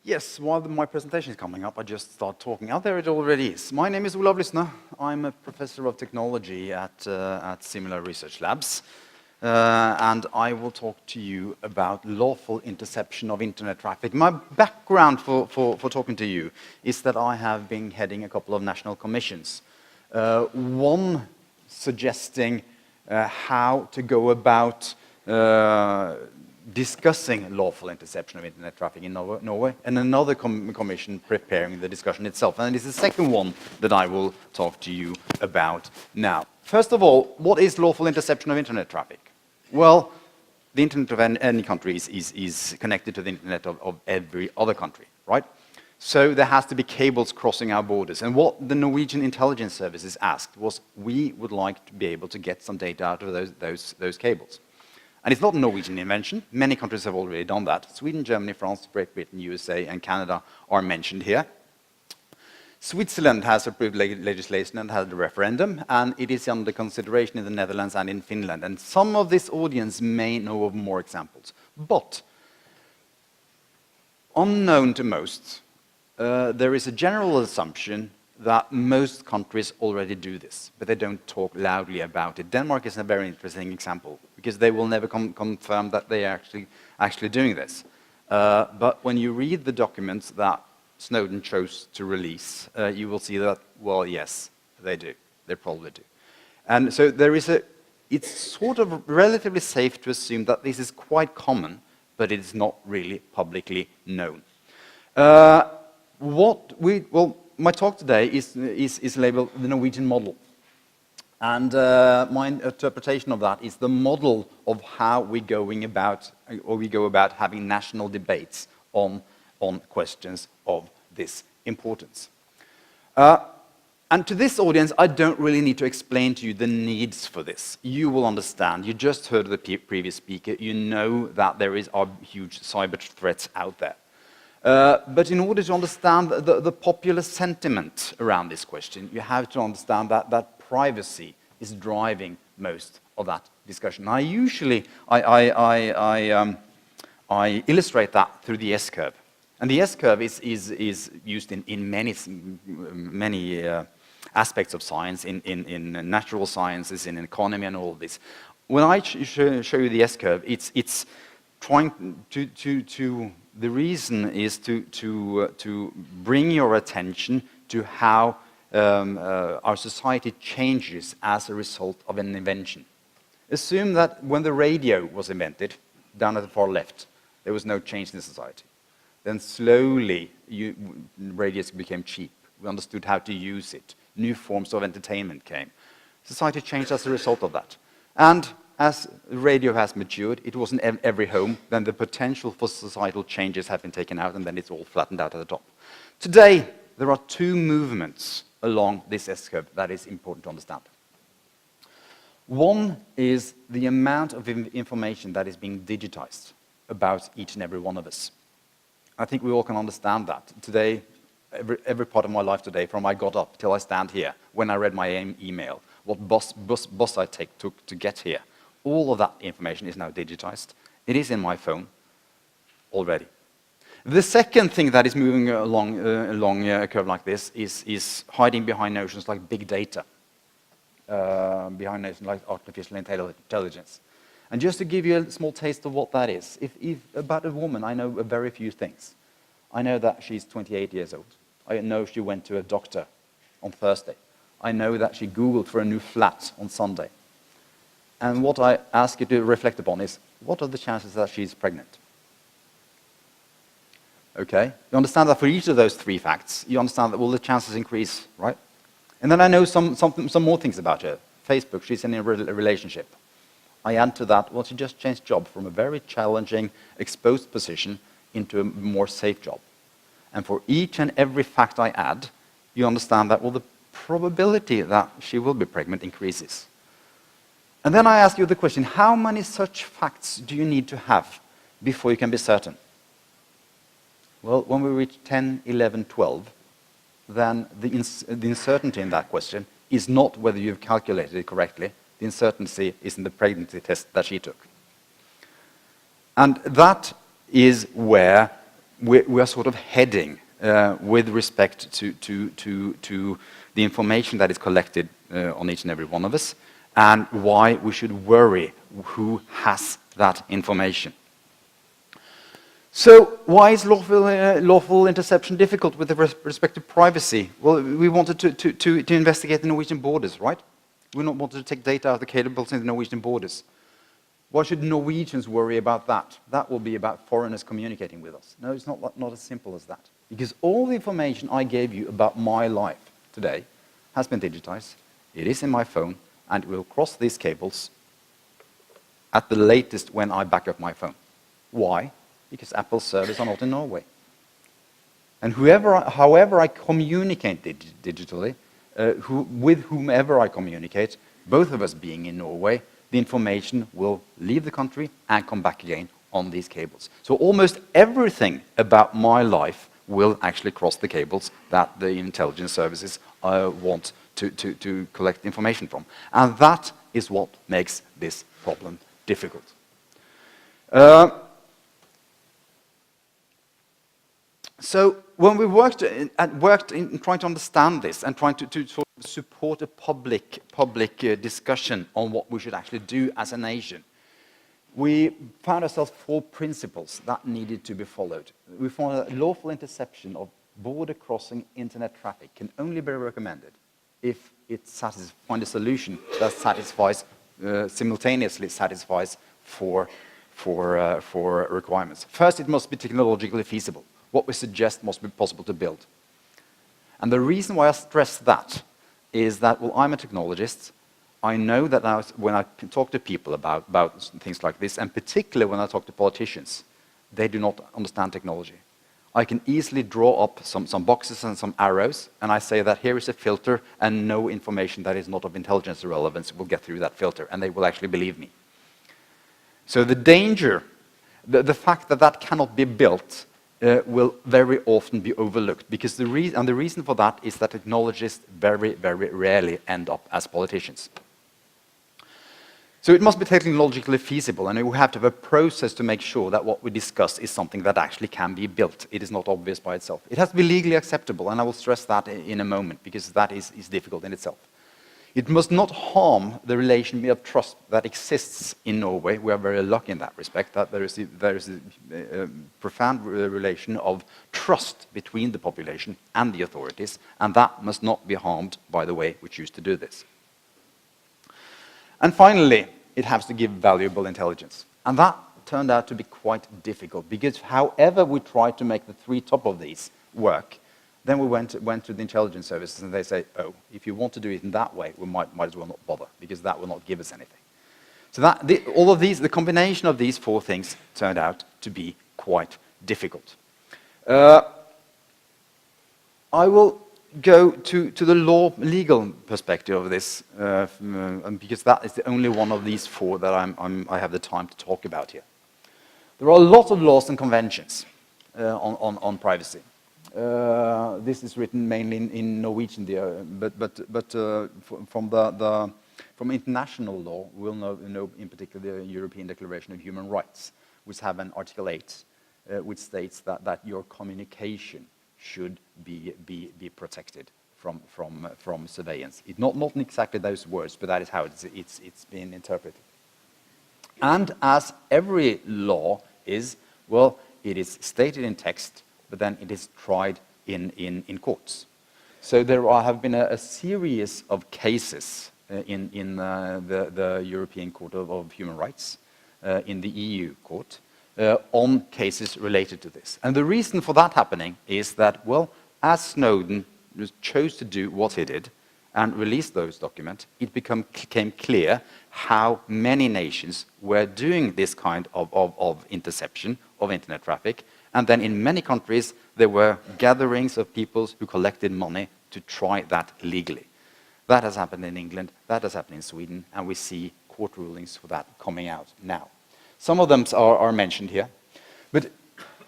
Yes, while my presentation is coming up, I just start talking. Out there it already is. My name is Olav Lysne. I'm a professor of technology at Similar Research Labs. And I will talk to you about lawful interception of internet traffic. My background for talking to you is that I have been heading a couple of national commissions. One suggesting how to go about discussing lawful interception of internet traffic in Norway, and another commission preparing the discussion itself. And it's the second one that I will talk to you about now. First of all, what is lawful interception of internet traffic? Well, the internet of any country is connected to the internet of every other country, right? So there has to be cables crossing our borders. And what the Norwegian intelligence services asked was, we would like to be able to get some data out of those cables. And it's not a Norwegian invention. Many countries have already done that. Sweden, Germany, France, Great Britain, USA, and Canada are mentioned here. Switzerland has approved legislation and had a referendum, and it is under consideration in the Netherlands and in Finland. And some of this audience may know of more examples. But, unknown to most, there is a general assumption that most countries already do this, but they don't talk loudly about it. Denmark is a very interesting example, because they will never confirm that they are actually doing this. But when you read the documents that Snowden chose to release, you will see that, well, yes, they do. They probably do. And so there is it's sort of relatively safe to assume that this is quite common, but it is not really publicly known. My talk today is labeled the Norwegian Model. And my interpretation of that is the model of how we go about having national debates on questions of this importance. And to this audience, I don't really need to explain to you the needs for this. You will understand. You just heard the previous speaker. You know that there are huge cyber threats out there. But in order to understand the popular sentiment around this question, you have to understand that privacy is driving most of that discussion. I illustrate that through the S-curve. And the S-curve is used in many aspects of science, in natural sciences, in economy, and all of this. When I show you the S-curve, it's trying to the reason is to bring your attention to how our society changes as a result of an invention. Assume that when the radio was invented, down at the far left, there was no change in society. Then slowly, radios became cheap. We understood how to use it. New forms of entertainment came. Society changed as a result of that. And as radio has matured, it was in every home, then the potential for societal changes have been taken out, and then it's all flattened out at the top. Today, there are two movements along this S-curve that is important to understand. One is the amount of information that is being digitized about each and every one of us. I think we all can understand that. Today, every part of my life today, from I got up till I stand here, when I read my email, what bus I took to get here, all of that information is now digitized. It is in my phone already. The second thing that is moving along a curve like this is hiding behind notions like big data, behind notions like artificial intelligence. And just to give you a small taste of what that is, if about a woman, I know very few things. I know that she's 28 years old. I know she went to a doctor on Thursday. I know that she Googled for a new flat on Sunday. And what I ask you to reflect upon is, what are the chances that she's pregnant? Okay? You understand that for each of those three facts, you understand that, well, the chances increase, right? And then I know some more things about her. Facebook, she's in a relationship. I add to that, well, she just changed job from a very challenging, exposed position into a more safe job. And for each and every fact I add, you understand that, well, the probability that she will be pregnant increases. And then I ask you the question, how many such facts do you need to have before you can be certain? Well, when we reach 10, 11, 12, then the uncertainty in that question is not whether you've calculated it correctly. The uncertainty is in the pregnancy test that she took. And that is where we are sort of heading with respect to the information that is collected on each and every one of us, and why we should worry who has that information. So why is lawful interception difficult with respect to privacy? Well, we wanted to investigate the Norwegian borders, right? We not wanted to take data out of the cables in the Norwegian borders. Why should Norwegians worry about that? That will be about foreigners communicating with us. No, it's not as simple as that. Because all the information I gave you about my life today has been digitized. It is in my phone, and it will cross these cables at the latest when I back up my phone. Why? Because Apple's servers are not in Norway. And however I communicate digitally, with whomever I communicate, both of us being in Norway, the information will leave the country and come back again on these cables. So almost everything about my life will actually cross the cables that the intelligence services want to collect information from. And that is what makes this problem difficult. So when we worked in trying to understand this and trying to sort of support a public discussion on what we should actually do as a nation, we found ourselves 4 principles that needed to be followed. We found that lawful interception of border-crossing internet traffic can only be recommended if it finds a solution that simultaneously satisfies for requirements. First, it must be technologically feasible. What we suggest must be possible to build. And the reason why I stress that is that, well, I'm a technologist. I know that when I talk to people about things like this, and particularly when I talk to politicians, they do not understand technology. I can easily draw up some boxes and some arrows, and I say that here is a filter, and no information that is not of intelligence relevance will get through that filter, and they will actually believe me. So the danger, the fact that that cannot be built, will very often be overlooked, because the reason for that is that technologists very, very rarely end up as politicians. So it must be technologically feasible, and we have to have a process to make sure that what we discuss is something that actually can be built. It is not obvious by itself. It has to be legally acceptable, and I will stress that in a moment, because that is difficult in itself. It must not harm the relation of trust that exists in Norway. We are very lucky in that respect, that there is a profound relation of trust between the population and the authorities, and that must not be harmed by the way we choose to do this. And finally, it has to give valuable intelligence. And that turned out to be quite difficult, because however we tried to make the 3 top of these work, then we went to the intelligence services, and they say, oh, if you want to do it in that way, we might as well not bother, because that will not give us anything. So all of these, the combination of these 4 things turned out to be quite difficult. I will go to the legal perspective of this, because that is the only one of these 4 that I have the time to talk about here. There are a lot of laws and conventions on privacy. This is written mainly in Norwegian, but from international law, we'll know in particular the European Declaration of Human Rights, which have an Article 8, which states that your communication should be protected from surveillance. Not exactly those words, but that is how it's been interpreted. And as every law is, well, it is stated in text, but then it is tried in courts. So there have been a series of cases in the European Court of Human Rights, in the EU Court, on cases related to this. And the reason for that happening is that, well, as Snowden chose to do what he did and release those documents, it became clear how many nations were doing this kind of interception of internet traffic. And then in many countries, there were gatherings of people who collected money to try that legally. That has happened in England, that has happened in Sweden, and we see court rulings for that coming out now. Some of them are mentioned here. But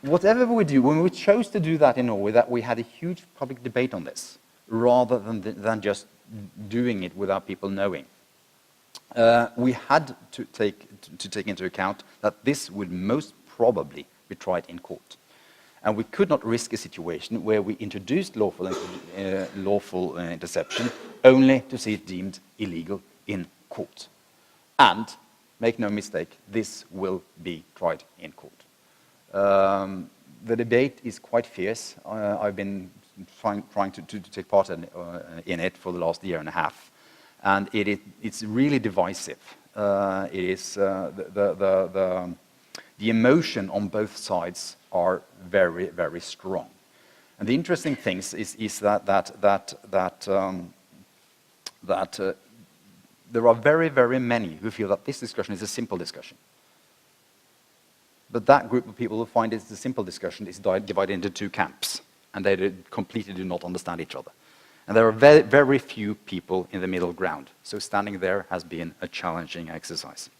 whatever we do, when we chose to do that in Norway, that we had a huge public debate on this, rather than just doing it without people knowing. We had to take into account that this would most probably be tried in court. And we could not risk a situation where we introduced lawful interception only to see it deemed illegal in court. And, make no mistake, this will be tried in court. The debate is quite fierce. I've been trying to take part in it for the last year and a half. And it's really divisive. The emotion on both sides are very, very strong. And the interesting thing is that there are very, very many who feel that this discussion is a simple discussion. But that group of people who find it's a simple discussion is divided into two camps, and they completely do not understand each other. And there are very, very few people in the middle ground, so standing there has been a challenging exercise.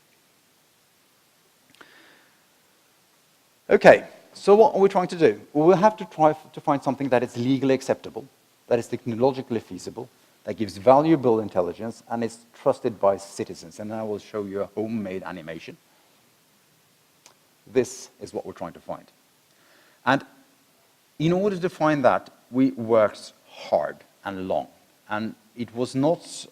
Okay, so what are we trying to do? Well, we'll have to try to find something that is legally acceptable, that is technologically feasible, that gives valuable intelligence, and is trusted by citizens. And I will show you a homemade animation. This is what we're trying to find. And in order to find that, we worked hard and long. And it was not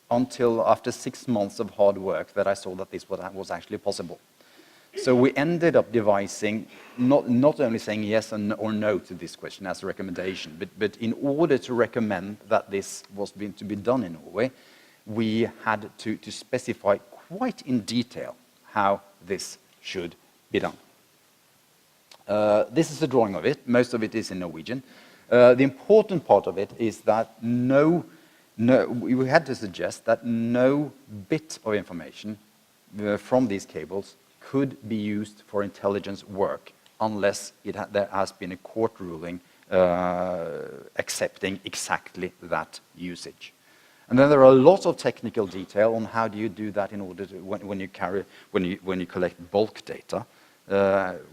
until after 6 months of hard work that I saw that this was actually possible. So we ended up devising, not only saying yes or no to this question as a recommendation, but in order to recommend that this was to be done in Norway, we had to specify quite in detail how this should be done. This is a drawing of it. Most of it is in Norwegian. The important part of it is that we had to suggest that no bit of information from these cables could be used for intelligence work unless there has been a court ruling accepting exactly that usage. And then there are lots of technical detail on how do you do that in order to when you collect bulk data.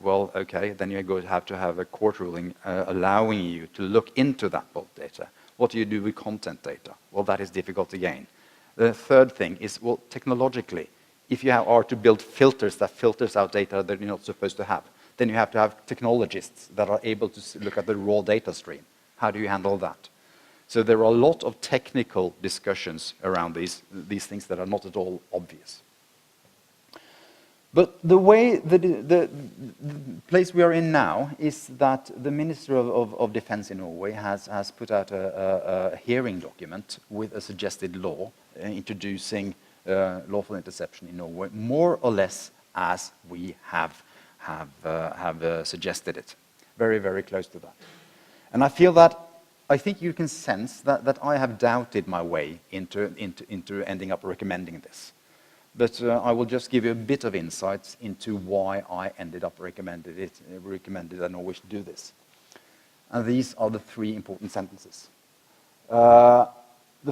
Well, okay, then you're going to have a court ruling allowing you to look into that bulk data. What do you do with content data? Well, that is difficult again. The third thing is, well, technologically, if you are to build filters that filters out data that you're not supposed to have, then you have to have technologists that are able to look at the raw data stream. How do you handle that? So there are a lot of technical discussions around these things that are not at all obvious. But the way the place we are in now is that the Minister of Defense in Norway has put out a hearing document with a suggested law introducing lawful interception in Norway, more or less as we have suggested it. Very, very close to that. And I think you can sense that I have doubted my way into ending up recommending this. But I will just give you a bit of insights into why I ended up recommended that Norway should do this. And these are the 3 important sentences. The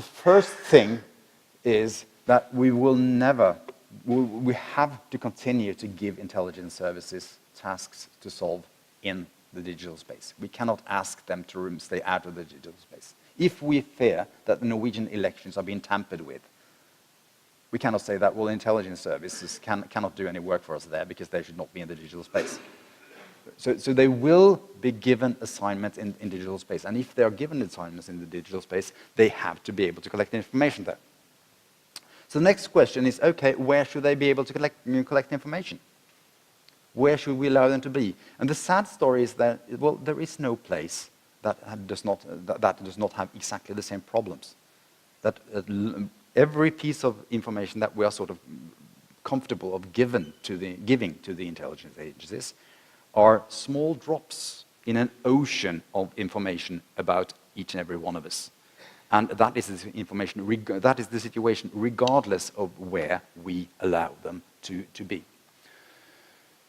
first thing is that we have to continue to give intelligence services tasks to solve in the digital space. We cannot ask them to stay out of the digital space. If we fear that the Norwegian elections are being tampered with, we cannot say that, well, intelligence services cannot do any work for us there because they should not be in the digital space. So they will be given assignments in digital space. And if they are given assignments in the digital space, they have to be able to collect information there. So the next question is, okay, where should they be able to collect information? Where should we allow them to be? And the sad story is that, well, there is no place that does not have exactly the same problems. That every piece of information that we are sort of comfortable of giving to the intelligence agencies are small drops in an ocean of information about each and every one of us. And that is the information, that is the situation regardless of where we allow them to be.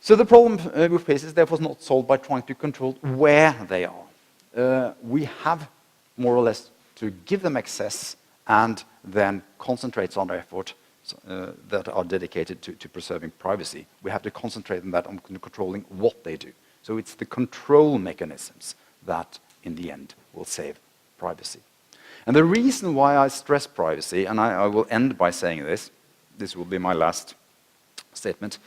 So the problem we face is therefore not solved by trying to control where they are. We have more or less to give them access and then concentrate on our effort that are dedicated to preserving privacy. We have to concentrate on that, on controlling what they do. So it's the control mechanisms that, in the end, will save privacy. And the reason why I stress privacy, and I will end by saying this will be my last statement,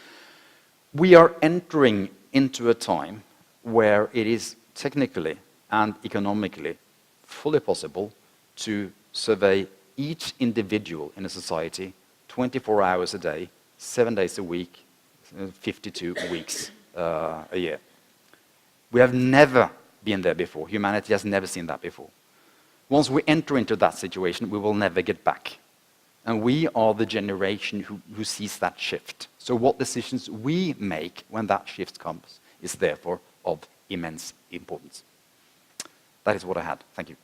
we are entering into a time where it is technically and economically fully possible to survey each individual in a society 24 hours a day, 7 days a week, 52 weeks a year. We have never been there before. Humanity has never seen that before. Once we enter into that situation, we will never get back. And we are the generation who sees that shift. So what decisions we make when that shift comes is therefore of immense importance. That is what I had. Thank you.